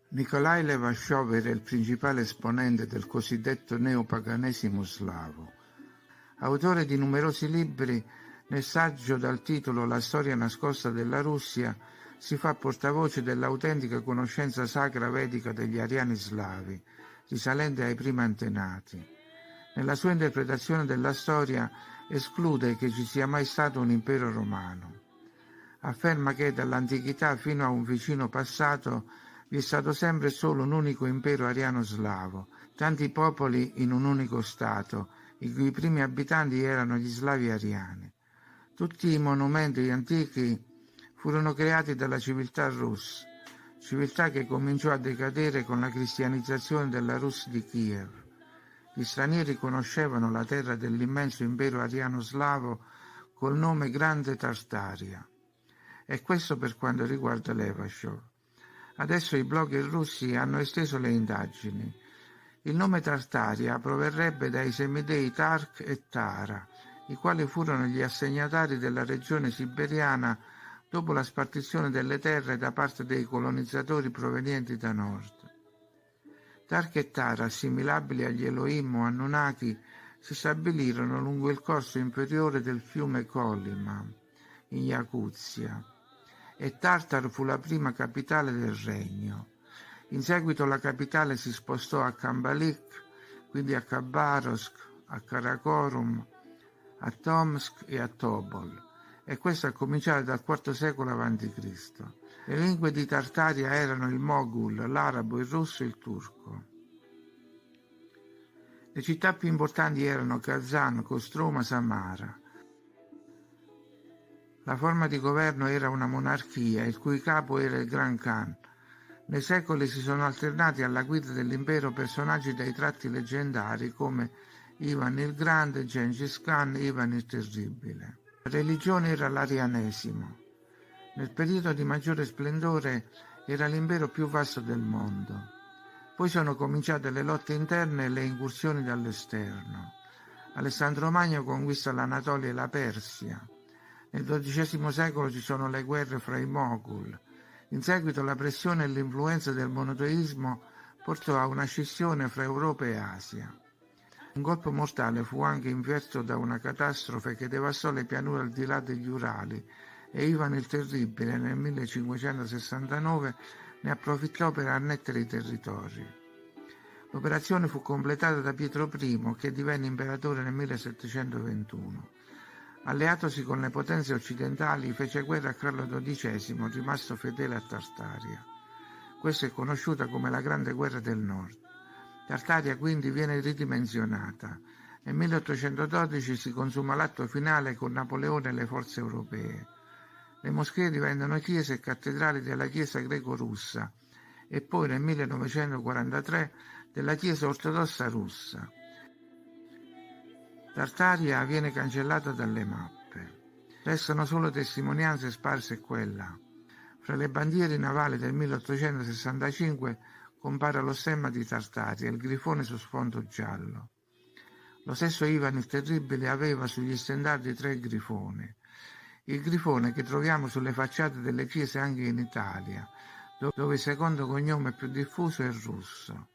Nikolaj Levashov era il principale esponente del cosiddetto neopaganesimo slavo. Autore di numerosi libri, nel saggio dal titolo La storia nascosta della Russia si fa portavoce dell'autentica conoscenza sacra vedica degli ariani slavi, risalente ai primi antenati. Nella sua interpretazione della storia esclude che ci sia mai stato un impero romano. Afferma che dall'antichità fino a un vicino passato vi è stato sempre solo un unico impero ariano-slavo, tanti popoli in un unico stato, i cui primi abitanti erano gli slavi ariani. Tutti i monumenti antichi furono creati dalla civiltà russa, civiltà che cominciò a decadere con la cristianizzazione della Rus di Kiev. Gli stranieri conoscevano la terra dell'immenso impero ariano-slavo col nome Grande Tartaria. E questo per quanto riguarda Levashov. Adesso i blogger russi hanno esteso le indagini. Il nome Tartaria proverrebbe dai semidei Tark e Tara, i quali furono gli assegnatari della regione siberiana dopo la spartizione delle terre da parte dei colonizzatori provenienti da nord. Tark e Tara, assimilabili agli Elohim o Anunnaki, si stabilirono lungo il corso inferiore del fiume Kolyma, in Yakutsia, e Tartar fu la prima capitale del regno. In seguito la capitale si spostò a Kambalik, quindi a Khabarovsk, a Karakorum, a Tomsk e a Tobol, e questo a cominciare dal IV secolo a.C. Le lingue di Tartaria erano il Moghul, l'arabo, il russo e il turco. Le città più importanti erano Kazan, Kostroma, Samara. La forma di governo era una monarchia, il cui capo era il Gran Khan. Nei secoli si sono alternati alla guida dell'impero personaggi dai tratti leggendari come Ivan il Grande, Gengis Khan, Ivan il Terribile. La religione era l'arianesimo. Nel periodo di maggiore splendore era l'impero più vasto del mondo. Poi sono cominciate le lotte interne e le incursioni dall'esterno. Alessandro Magno conquista l'Anatolia e la Persia. Nel XII secolo ci sono le guerre fra i Moghul. In seguito la pressione e l'influenza del monoteismo portò a una scissione fra Europa e Asia. Un colpo mortale fu anche inferto da una catastrofe che devastò le pianure al di là degli Urali e Ivan il Terribile nel 1569 ne approfittò per annettere i territori. L'operazione fu completata da Pietro I, che divenne imperatore nel 1721. Alleatosi con le potenze occidentali, fece guerra a Carlo XII, rimasto fedele a Tartaria. Questa è conosciuta come la Grande Guerra del Nord. Tartaria quindi viene ridimensionata. Nel 1812 si consuma l'atto finale con Napoleone e le forze europee. Le moschee diventano chiese e cattedrali della Chiesa greco-russa e poi nel 1943 della Chiesa ortodossa russa. Tartaria viene cancellata dalle mappe. Restano solo testimonianze sparse qua e là. Fra le bandiere navali del 1865 compare lo stemma di Tartaria, il grifone su sfondo giallo. Lo stesso Ivan il Terribile aveva sugli stendardi 3 grifoni. Il grifone che troviamo sulle facciate delle chiese anche in Italia, dove il secondo cognome più diffuso è russo.